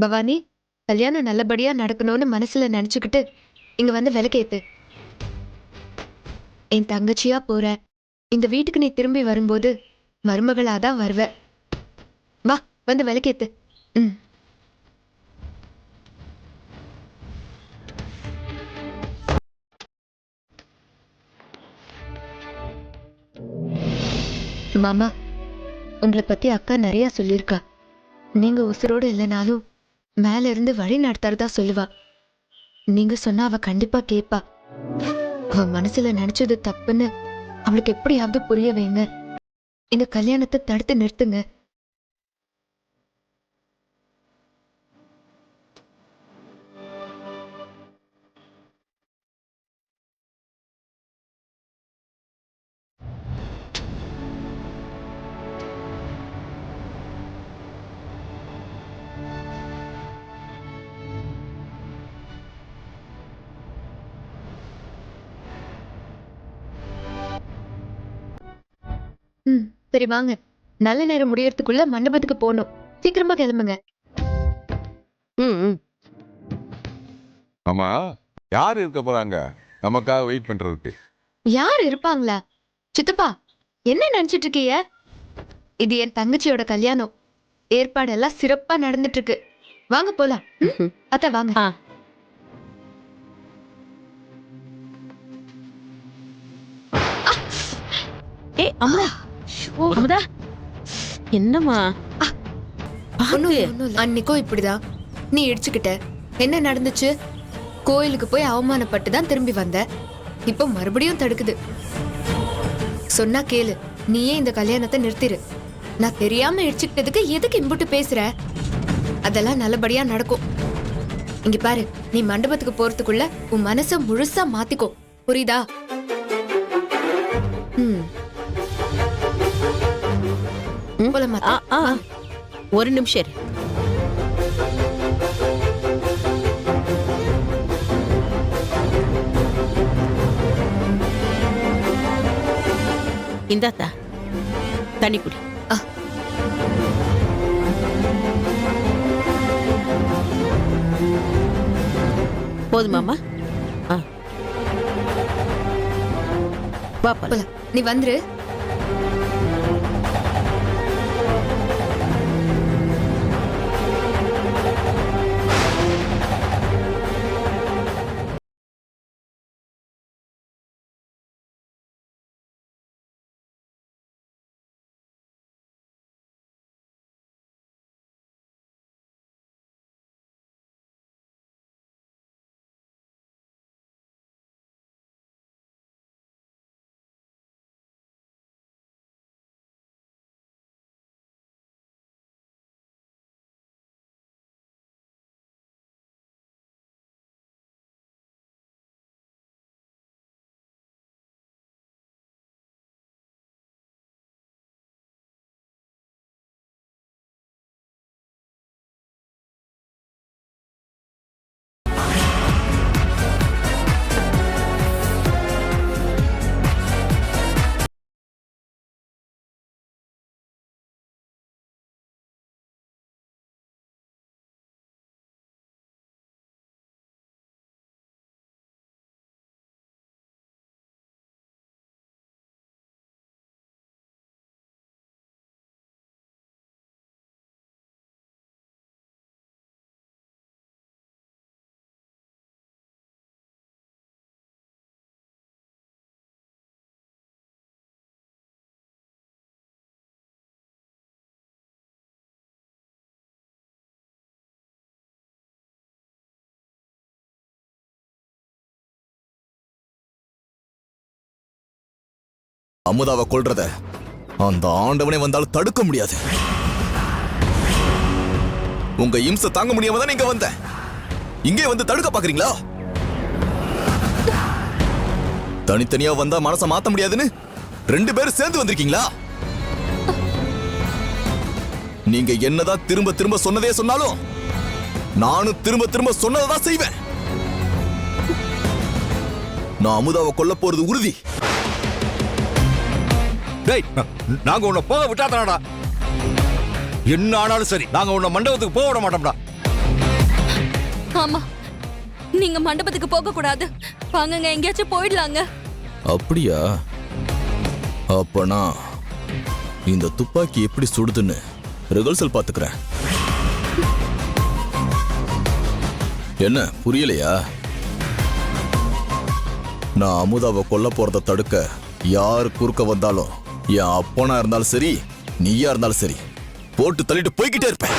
பவானி, கல்யாணம் நல்லபடியா நடக்கணும்னு மனசுல நினைச்சுக்கிட்டு இங்க வந்து விளக்கேத்து. என் தங்கச்சியா போற. இந்த வீட்டுக்கு நீ திரும்பி வரும்போது மருமகளாதான் வருவ. வா, வந்து விளக்கேத்து. ம். மாமா, உங்களை பத்தி அக்கா நிறைய சொல்லியிருக்கா. நீங்க உசுரோடு இல்லைனாலும் மேல இருந்து வழி நடத்துறதா சொல்லுவா. நீங்க சொன்னா அவ கண்டிப்பா கேப்பா. அவ மனசுல நினைச்சது தப்புன்னு அவளுக்கு எப்படியாவது புரிய வைங்க. இந்த கல்யாணத்தை தடுத்து நிறுத்துங்க. ம், சரி வாங்க. நல்ல நேரம் முடியறதுக்குள்ள மண்டபத்துக்கு போகணும். சீக்கிரமா கிளம்புங்க. ம் ம். ஆமா, யார் இருக்க போறாங்க நமக்காக வெயிட் பண்றதுக்கு? யார் இருப்பாங்களா? சித்தப்பா, என்ன நினைச்சிட்டு இருக்கீங்க? இது என் தங்கச்சியோட கல்யாணம். ஏற்பாடெல்லாம் சிறப்பா நடந்துட்டு இருக்கு. வாங்க போலாம். ம்? அத்தை வாங்க. ஆ ஏய் அமுதா, அமுதா, என்னம்மா? பாத்து. அன்னைக்கும் இப்படிதான் நீ இடிச்சுக்கிட்ட. என்ன நடந்துச்சு? கோயிலுக்கு போய் அவமானப்பட்டு தான் திரும்பி வந்த. இப்போ மறுபடியும் தடுக்குது. சொன்னா கேளு. நீயே இந்த கல்யாணத்தை நிறுத்திரு. நான் தெரியாம இடிச்சுக்கிட்டதுக்கு எதுக்கு இம்புட்டு பேசுற? அதெல்லாம் நல்லபடியா நடக்கும். இங்க பாரு, நீ மண்டபத்துக்கு போறதுக்குள்ள உன் மனச முழுசா மாத்திக்கோ. புரியுதா? ம். போலாமா அத்தை? ஆ ஆ ஒரு நிமிஷம் இரு. இந்தாத்தா தண்ணி குடி. ஆ. போதுமாம்மா? ஆ பாப்பா. போலாம். நீ வந்துரு. அமுதாவை கொல்றத அந்த ஆண்டவனே வந்தாலும் தடுக்க முடியாது. உங்க இம்சை தாங்க முடியாம தான் நீங்க வந்த. இங்கே வந்து தடுக்க பாக்குறீங்களா? தனித்தனியா வந்தா மனச மாத்த முடியாதுன்னு 2 பேரும் சேர்ந்து வந்திருக்கீங்களா? நீங்க என்னதான் திரும்ப திரும்ப சொன்னதே சொன்னாலும் நானும் திரும்ப திரும்ப சொன்னதான் செய்வேன். நான் அமுதாவை கொல்ல போறது உறுதி. டேய், நாங்க உன்னை போக விட்டாதானடா. என்ன ஆனாலும் சரி, நாங்க உன்னை மண்டபத்துக்கு போக விட மாட்டோம்டா. ஆமா, நீங்க மண்டபத்துக்கு போக கூடாது. வாங்கங்க, எங்கேயாச்சும் போயிடலாங்க. அப்படியா? அப்பனா இந்த துப்பாக்கி எப்படி சுடுதுன்னு ரிஹர்சல் பாத்துக்கிறேன். என்ன புரியலையா? நான் அமுதாவை கொல்ல போறத தடுக்க யாரு குறுக்க வந்தாலும், என் அப்பனா இருந்தாலும் சரி, நீயா இருந்தாலும் சரி, போட்டு தள்ளிட்டு போய்கிட்டே இருப்பேன்.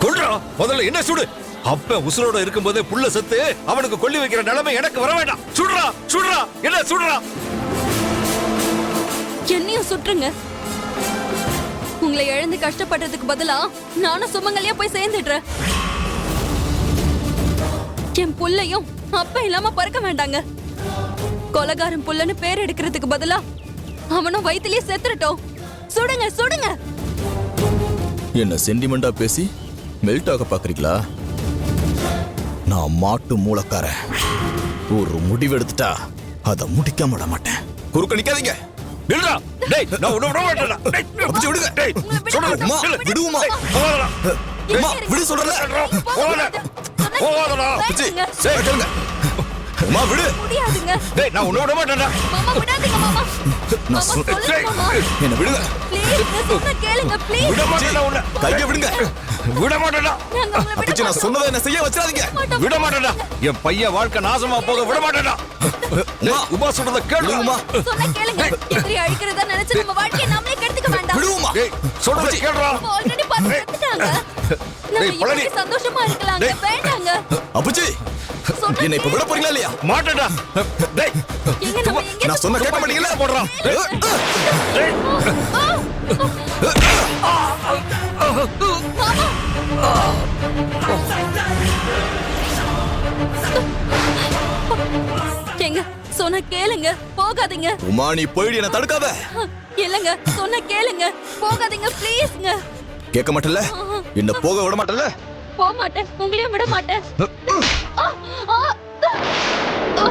கொல்றா, முதல்ல என்ன சுடு. அப்ப உசுரோட இருக்கும்போதே புள்ள செத்து அவனுக்கு கொல்லி வைக்கிற நிலைமை எனக்கு வர வேண்டாம். சுடுறா சுடுறா, என்ன சுடுறா. என்னையும் சுற்றுங்க. உங்களை இழந்து கஷ்டப்படுறதுக்கு பதிலா நானும் சுமங்கலியா போய் சேர்ந்துடுறேன். என் புள்ளையும் அப்ப இல்லாம பறக்க வேண்டாங்க. கொலகாரன் புள்ளன்னு பேர் எடுக்கிறதுக்கு பதிலா அவனும் வயிற்றுலயே செத்துட்டோம். சுடுங்க சுடுங்க. என்ன சென்டிமெண்டா பேசி மெல்ட் ஆக பாக்குறீங்களா? நான் மாட்டு மூலக்காரன். ஒரு முடிவு எடுத்துட்டா அதை முடிக்காம விட மாட்டேன். குறுக்க நிக்காதீங்க. நில்றா. டேய், நான் உன்னை விட மாட்டேன்டா. டேய், அப்பச்சி விடுங்க. டேய், சொல்றேன். அம்மா, விடுவோமா? போகாதடா. அம்மா, விடு சொல்றல. போகாதடா. போகாதடா. அப்பச்சி, சரி கேளுங்க. அம்மா, விடு. முடியாதுங்க. டேய், நான் உன்னை விட மாட்டேன்டா. மாமா விடாதீங்க மாமா. நான் மாமா சொல்றேன். சொல்லுங்க மாமா. என்ன விடுங்க. ப்ளீஸ் சொன்னா கேளுங்க ப்ளீஸ். விட மாட்டேன்டா உன்னை. கையை விடுங்க. விட மாட்டேன்டா. நாங்க உங்களை விட அப்பச்சி, நான் சொன்னதை என்ன செய்ய வச்சிடாதீங்க. விட மாட்டேன்டா. என் பையன் வாழ்க்கை நாசமா போக விட மாட்டேன்டா. டேய், உமா சொல்றத கேளு. விடுவோமா? சொன்னா கேளுங்க. எதிரி அழிக்கிறதா நினைச்சு நம்ம வாழ்க்கையை நாமளே கெடுத்துக்க வேண்டாம். விடுவோமா? டேய், சொல்றத கேளுடா. ஆல்ரெடி பார்த்து செத்துட்டாங்க. நம்ம டேய், பழனி. இப்படி சந்தோஷமா இருக்கலாங்க. டேய். வேண்டாங்க. அப்பச்சி, என்ன இப்ப விட போறீங்களா இல்லையா? மாட்டேன்டா. டேய், எங்க நம்ம எங்க நான் சொன்ன கேட்க மாட்டீங்களா? போடுறான். டேய், எங்க சொன்னா கேளுங்க. போகாதீங்க. உமா, நீ போயிடு, என்ன தடுக்காத. இல்லங்க, சொன்னா கேளுங்க. போகாதீங்க ப்ளீஸ்ங்க. கேட்க மாட்டல? என்ன போக விட மாட்டல? போக மாட்டேன். உங்களையும் விட மாட்டேன். ஆ, ஆ, ஆ.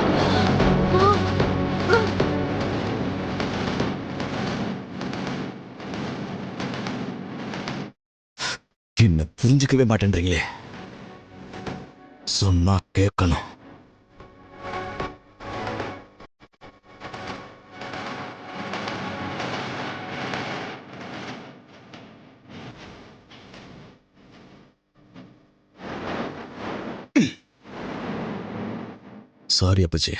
என்ன புரிஞ்சுக்கவே மாட்டேன்றீங்களே. சொன்னா கேட்கணும். சாரி அப்பச்சி.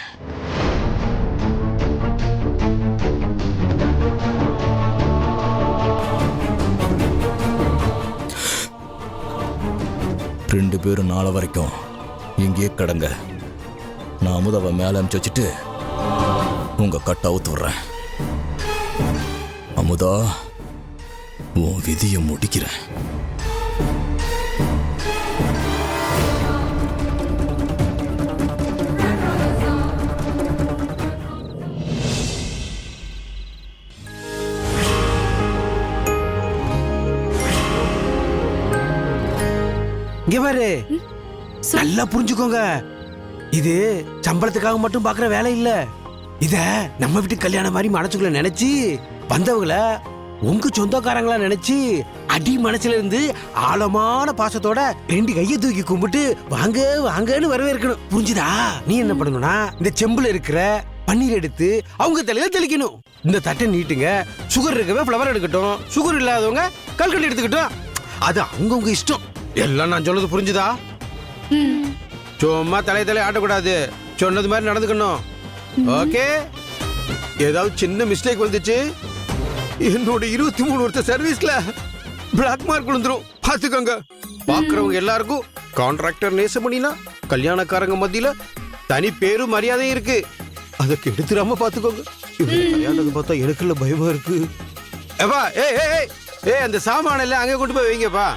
ரெண்டு பேரும் நாளை வரைக்கும் இங்கேயே கடங்க. நான் அமுதாவை மேல அனுப்பிச்சு வச்சுட்டு உங்க கட்ட அவுத்து விடுறேன். அமுதா, உன் விதியை முடிக்கிறேன். இங்க பாரு, நல்லா புரிஞ்சுக்கோங்க. இது சம்பளத்துக்காக மட்டும் பாக்குற வேலை இல்ல. இத நம்ம வீட்டு கல்யாணம் மாதிரி மனசுக்குள்ள நினைச்சு வந்தவங்கள உங்க சொந்தக்காரங்களா நினைச்சு அடி மனசுல இருந்து ஆழமான பாசத்தோட ரெண்டு கையை தூக்கி கும்பிட்டு வாங்க வாங்கன்னு வரவேற்கணும். புரிஞ்சுதா? நீ என்ன பண்ணணும்னா இந்த செம்புல இருக்கிற பன்னீர் எடுத்து அவங்க தலையில தெளிக்கணும். இந்த தட்டை நீட்டுங்க. சுகர் இருக்கவே ஃப்ளவர் எடுக்கட்டும், சுகர் இல்லாதவங்க கல்கண்டு எடுத்துக்கிட்டோம். அது அவங்கவுங்க இஷ்டம். எல்லாம் நான் சொல்றது புரிஞ்சுதா? சும்மா தலை ஆட்டக்கூடாது. சொன்னது மாதிரி நடந்துக்கணும். ஓகே? ஏதாவது சின்ன மிஸ்டேக் வந்துச்சு, என்னோட 23 வருஷ சர்வீஸ்ல பிளாக் மார்க் விழுந்துரும். பாத்துக்கோங்க. பாக்குறவங்க எல்லாருக்கும் கான்ட்ராக்டர் நேசமணினா கல்யாணக்காரங்க மத்தியில தனி பேரும் மரியாதையும் இருக்கு. அதை கெடுத்துடாம பாத்துக்கோங்க. கல்யாணத்தை பார்த்தா எனக்குள்ள பயமா இருக்கு. ஏப்பா, ஏய் அந்த சாமான எல்லாம் அங்கே கொண்டு போய் வைங்கப்பா.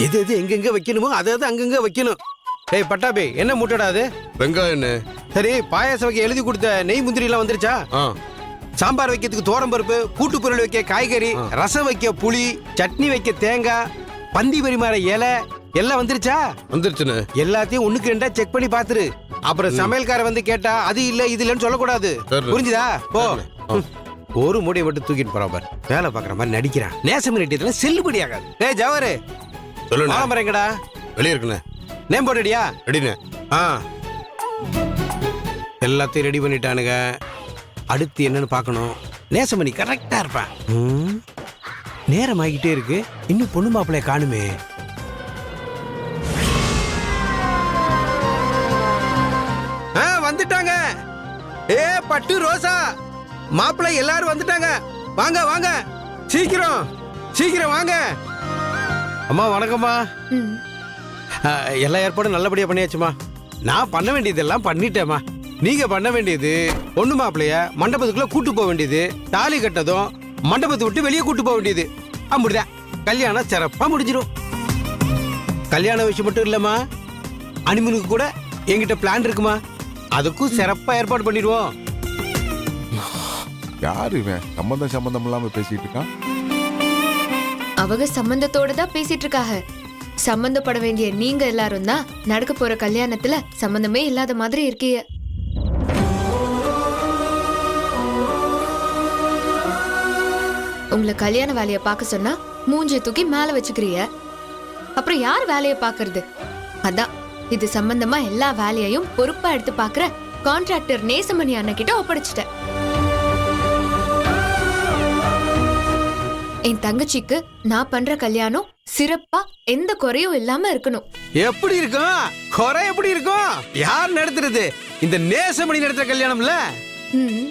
எது எது எங்கெங்க வைக்கணுமோ அதை அங்கங்க வைக்கணும். ஏய் பட்டாபி, என்ன முட்டடா அது? வெங்காயம். சரி, பாயாசம் வைக்க எழுதி கொடுத்த நெய் முந்திரி எல்லாம் வந்துருச்சா? சாம்பார் வைக்கிறதுக்கு தோரம் பருப்பு, கூட்டு பொரியல் வைக்க காய்கறி, ரசம் வைக்க புளி, சட்னி வைக்க தேங்காய், பந்தி பரிமாற இலை எல்லாம் வந்துருச்சா? வந்துருச்சுன்னு. எல்லாத்தையும் ஒண்ணுக்கு ரெண்டா செக் பண்ணி பாத்துரு. அப்புறம் சமையல்கார வந்து கேட்டா அது இல்ல இது இல்லன்னு சொல்லக்கூடாது. சரி. புரிஞ்சுதா? போ. ஆ. ஒரு மூடையை மட்டும் தூக்கிட்டு போறான் பாரு. வேலை பாக்குற மாதிரி நடிக்கிறான். நேசம் நீட்டியதுல செல்லுபடி ஆகாது. டேய் ஜவரு, சொல்லுண்ணே. எங்கடா? வெளியே இருக்குண்ணே. நேம் போட்டுடியா? ரெடிண்ணே. ஆ, எல்லாத்தையும் ரெடி பண்ணிட்டானுங்க. அடுத்து என்னன்னு பார்க்கணும். நேசமணி கரெக்டா இருப்பான். நேரம் ஆகிட்டே இருக்கு, இன்னும் பொண்ணு மாப்பிள்ளைய காணுமே. வந்துட்டாங்க. ஏ பட்டு ரோசா, மாப்பிள்ளை எல்லாரும் வந்துட்டாங்க. வாங்க வாங்க, சீக்கிரம் சீக்கிரம் வாங்க. அம்மா வணக்கம்மா. ம். எல்லா ஏற்பாடும் நல்லபடியா பண்ணியாச்சுமா. நான் பண்ண வேண்டியதெல்லாம் பண்ணிட்டேம்மா. நீங்க பண்ண வேண்டியது பொண்ணு மாப்பிள்ளைய மண்டபத்துக்குள்ள கூட்டு போக வேண்டியது, தாலி கட்டதும் மண்டபத்தை விட்டு வெளியே கூட்டு போக வேண்டியது. அப்படிதான் கல்யாணம் சிறப்பா முடிஞ்சிடும். கல்யாண விஷயம் மட்டும் இல்லம்மா, அனிமனுக்கு கூட என்கிட்ட பிளான் இருக்குமா. அதுக்கும் சிறப்பா ஏற்பாடு பண்ணிடுவோம். யாரு இவன் சம்பந்தம் இல்லாம பேசிட்டு இருக்கான்? அவங்க சம்பந்தத்தோட தான் பேசிட்டு இருக்காங்க. சம்பந்தப்பட வேண்டிய நீங்க எல்லாரும் தான் நடக்க போற கல்யாணத்துல சம்பந்தமே இல்லாத மாதிரி இருக்கீங்க. உங்களை கல்யாண வேலைய பார்க்க சொன்னா மூஞ்சிய தூக்கி மேல வச்சுக்கிறீங்க. அப்புறம் யார் வேலைய பாக்குறது? அதான் இது சம்பந்தமா எல்லா வேலையையும் பொறுப்பா எடுத்து பாக்குற கான்ட்ராக்டர் நேசமணி அண்ணன் கிட்ட ஒப்படைச்சிட்டேன். என் தங்கச்சிக்கு நான் பண்ற கல்யாணம் சிறப்பா எந்த குறையும் இல்லாம இருக்கணும். எப்படி இருக்கும்? குறை எப்படி இருக்கும்? யார் நடத்துறது? இந்த நேசமணி நடத்துற கல்யாணம்ல. ம்.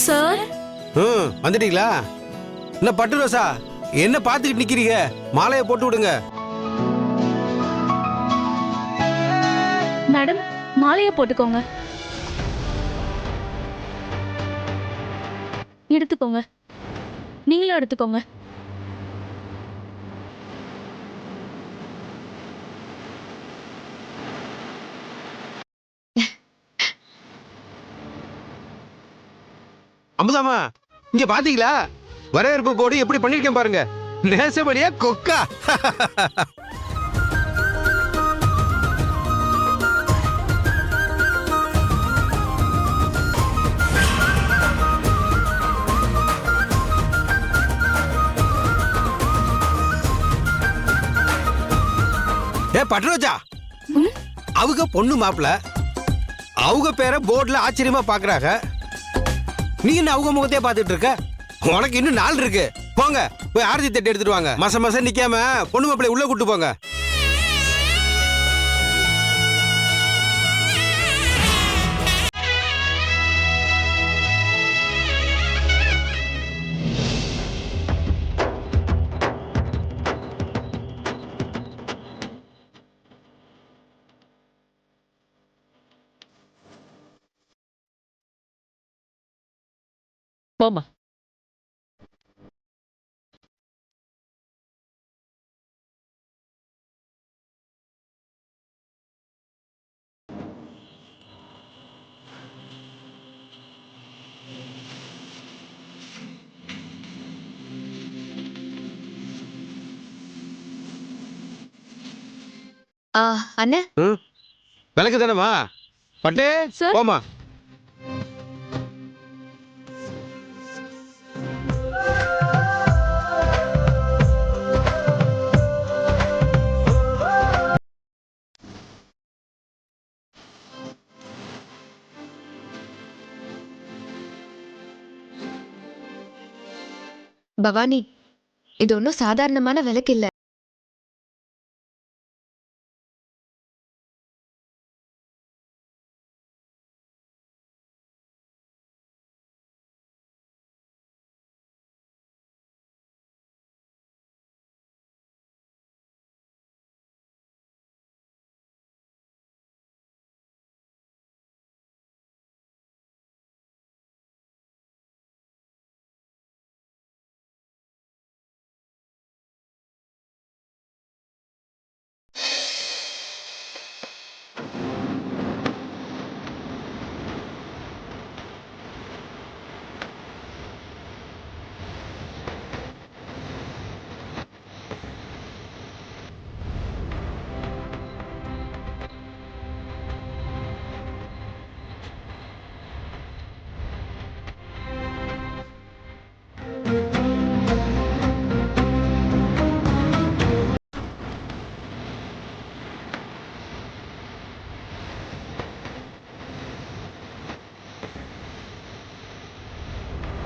சார், வந்துட்டீங்களா? என்ன பட்டு ரோசா, என்ன பாத்துக்கிட்டு நிக்கிறீங்க? மாலையை போட்டு விடுங்க. மேடம் மாலையை போட்டுக்கோங்க. எடுத்துக்கோங்க, நீங்களும் எடுத்துக்கோங்க. அமுதாமா, இங்க பாத்தீங்களா? வரவேற்பு போர்டு எப்படி பண்ணிருக்கேன் பாருங்க. நேசமணியா கொக்கா. ஏ பட்ரோஜா, அவங்க பொண்ணு மாப்பிள்ள அவங்க பேரை போர்டுல ஆச்சரியமா பாக்குறாங்க. நீ என்ன அவங்க முகத்தையே பாத்துட்டு இருக்க? உனக்கு இன்னும் நாள் இருக்கு. போங்க போய் ஆரத்தி தட்டு எடுத்துட்டு வாங்க. மாசம் நிக்காம பொண்ணு மாப்பிள்ளை உள்ள கூட்டு போங்க. போம்மா. அண்ணே, விளக்கு தானேமா? பட்டே சார். போமா. பவானி, இது ஒன்றும் சாதாரணமான விளக்கு இல்ல.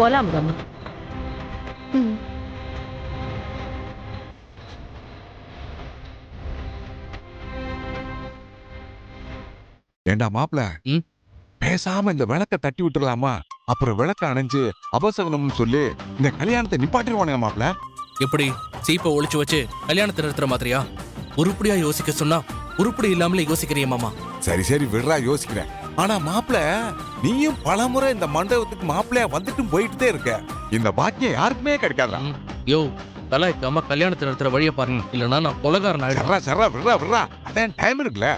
போலாம் மாமா. ஏண்டா மாப்பிள ம்? பேசாம இந்த விளக்க தட்டி விட்டுறலாமா? அப்புறம் விளக்க அணைஞ்சு அபசகனம்னு சொல்லி இந்த கல்யாணத்தை நிப்பாட்டிடுவானுங்க மாப்பிள. எப்படி சீப்பை ஒளிச்சு வச்சு கல்யாணத்தை நிறுத்துற மாதிரியா? உருப்படியா யோசிக்க சொன்னா உருப்படி இல்லாமலே யோசிக்கிறிய மாமா. சரி சரி விடுறா, யோசிக்கிறேன். ஆனா மாப்பிள, நீயும் பலமுறை இந்த மண்டபத்துக்கு மாப்பிளையா வந்துட்டும் போயிட்டே இருக்க. இந்த பாக்கியம் யாருக்குமே கிடைக்காதா? யோ கலாய்க்காம கல்யாணத்தை நிறுத்துற வழியை பாருங்க, இல்லைன்னா நான் கொலகாரன் ஆயிடுறேன். சர்ரா சர்ரா விடுறா விடுறா, அதான் டைம் இருக்குல்ல.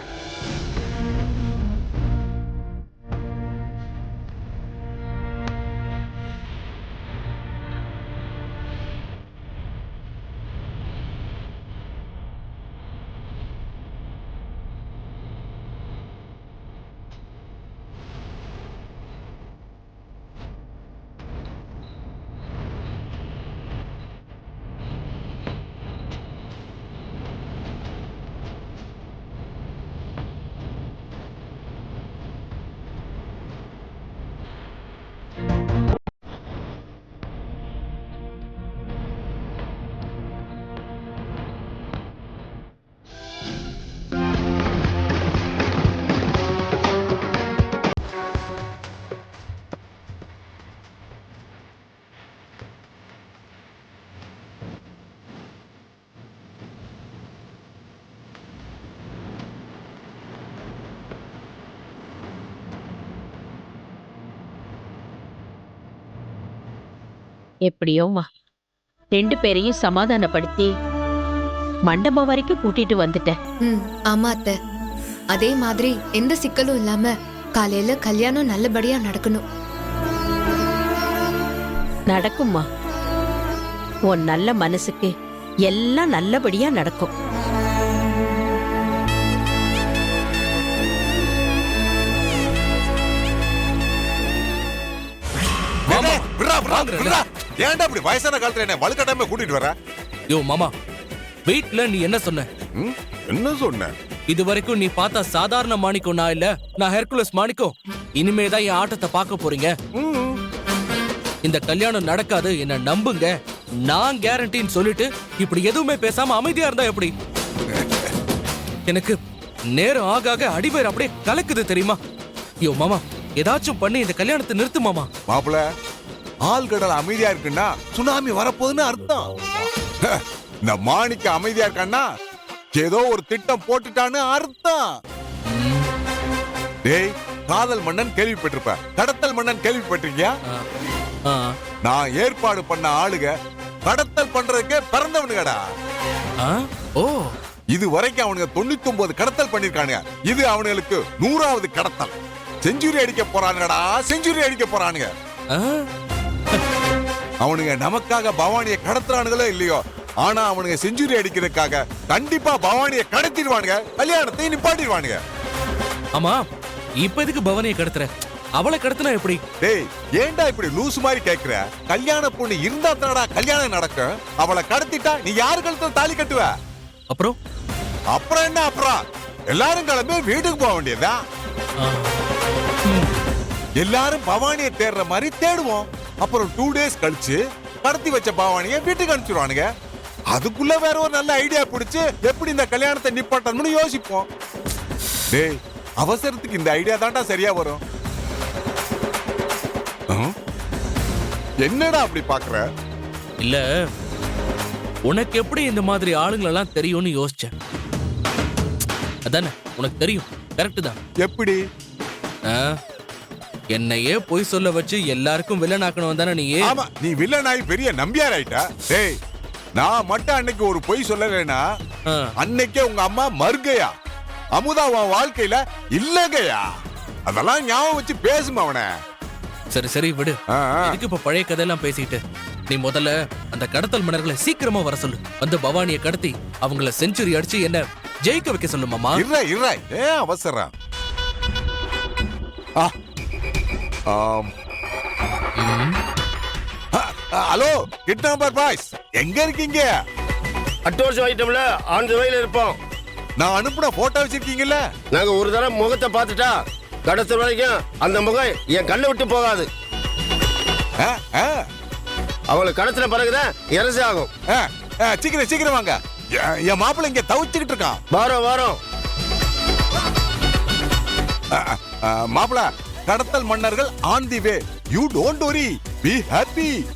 எப்படியோமா 2 பேரையும் சமாதானப்படுத்தி மண்டபம் வரைக்கும் கூட்டிட்டு வந்துட்டேன். ஆமா அத்தை. அதே மாதிரி எந்த சிக்கலும் இல்லாம காலையில கல்யாணம் நல்லபடியா நடக்கணும். நடக்கும்மா. உன் நல்ல மனசுக்கு எல்லாம் நல்லபடியா நடக்கும். விடுறா விடுறா விடுறா. ஏன்டா இப்படி வயசான காலத்துல என்ன வலுக்கட்டாம கூட்டிட்டு வர? யோ மாமா, வீட்ல நீ என்ன சொன்ன? என்ன சொன்ன? இது வரைக்கும் நீ பார்த்தா சாதாரண மாணிக்கம் நான் இல்ல, நான் ஹெர்குலஸ் மாணிக்கம். இனிமேதான் என் ஆட்டத்தை பார்க்க போறீங்க. இந்த கல்யாணம் நடக்காது, என்ன நம்புங்க, நான் கேரண்டின்னு சொல்லிட்டு இப்படி எதுவுமே பேசாம அமைதியா இருந்தா எப்படி? எனக்கு நேரம் ஆக ஆக அடிவேர் அப்படியே கலக்குது தெரியுமா? யோ மாமா, ஏதாச்சும் பண்ணி இந்த கல்யாணத்தை நிறுத்து மாமா. மாப்பிள, ஆழ்கடல் அமைதியா இருக்குன்னா சுனாமி வரப்போகுதுன்னு அர்த்தம். இந்த மாணிக்க அமைதியா இருக்கான்னா ஏதோ ஒரு திட்டம் போட்டுட்டான்னு அர்த்தம். டேய், காதல் மன்னன் கேள்விப்பட்டிருப்ப, கடத்தல் மன்னன் கேள்விப்பட்டிருக்கியா? நான் ஏற்பாடு பண்ண ஆளுங்க கடத்தல் பண்றதுக்கே பிறந்தவனுங்கடா. ஓ, இது வரைக்கும் அவனுங்க 99 கடத்தல் பண்ணிருக்கானுங்க. இது அவனுங்களுக்கு 100வது கடத்தல். செஞ்சுரி அடிக்க போறானுங்கடா, செஞ்சுரி அடிக்க போறானுங்க. அவனுங்க நமக்காக பவானியை கடத்துறானுங்களோ இல்லையோ, ஆனா அவனுங்க செஞ்சுரி அடிக்கிறதுக்காக கண்டிப்பா பவானியை கடத்திடுவானுங்க, கல்யாணத்தை நிப்பாட்டிடுவானுங்க. ஆமா, இப்ப எதுக்கு பவானியை கடத்துற? அவளை கடத்தினா எப்படி? டேய், ஏன்டா இப்படி லூசு மாதிரி கேக்குற? கல்யாண பொண்ணு இருந்தா தானடா கல்யாணம் நடக்கும். அவளை கடத்திட்டா நீ யாரு கழுத்துல தாலி கட்டுவ? அப்புறம் அப்புறம் என்ன? அப்புறம் எல்லாரும் கிளம்பி வீட்டுக்கு போக வேண்டியதா. எல்லாரும் பவானியை தேடுற மாதிரி தேடுவோம். அப்புறம் 2 days கழிச்சு கடத்தி வச்ச பவானியை வீட்டுக்கு அனுப்பிச்சிருவானுங்க. அதுக்குள்ள வேற ஒரு நல்ல ஐடியா பிடிச்சு எப்படி இந்த கல்யாணத்தை நிப்பாட்டணும்னு யோசிப்போம். டேய், அவசரத்துக்கு இந்த ஐடியா தான்டா சரியா வரும். என்னடா அப்படி பாக்குற? இல்ல, உனக்கு எப்படி இந்த மாதிரி ஆளுங்களெல்லாம் தெரியும்னு யோசிச்சேன். அதானே, உனக்கு தெரியும். கரெக்ட் தான். எப்படி? என்னையே பொய் சொல்ல வச்சு எல்லாருக்கும் வில்லன் ஆக்கணும் தானே நீ? ஆமா, நீ வில்லன் ஆகி பெரிய நம்பியார் ஆயிட்டா. டேய், நான் மட்டும் அன்னைக்கு ஒரு பொய் சொல்லலைன்னா அன்னைக்கே உங்க அம்மா மறுகையா, அமுதா உன் வாழ்க்கையில இல்லகையா. அதெல்லாம் ஞாபகம் வச்சு பேசுமா அவனை. சரி சரி விடு. இதுக்கு இப்ப பழைய கதையெல்லாம் பேசிட்டு நீ முதல்ல அந்த கடத்தல் மன்னர்களை சீக்கிரமா வர சொல்லு. வந்து பவானியை கடத்தி அவங்கள செஞ்சுரி அடிச்சு என்ன ஜெயிக்க வைக்க சொல்லு மாமா. இல்ல ஏன் அவசரம்? ஹலோ, கிட்னாப்பர் பாய்ஸ், எங்க இருக்கீங்க? அட்வான்ஸ் ஐட்டம்ல ஆன் தி வேல இருப்போம். நான் அனுப்புன போட்டோ வச்சிருக்கீங்கல்ல? நாங்க ஒரு தடவை முகத்தை பார்த்துட்டா கடத்தல் வரைக்கும் அந்த முகம் என் கண்ணை விட்டு போகாது. ஆ, ஆ, அவளுக்கு கடத்தின பிறகுதான் இறசி ஆகும். ஆ, ஆ, சீக்கிரம் சீக்கிரம் வாங்க. என் மாப்பிள்ளை இங்க தவிச்சுக்கிட்டு இருக்கான். வாரம் மாப்பிள்ள, கடத்தல் மன்னர்கள் on the way. You don't worry, be happy.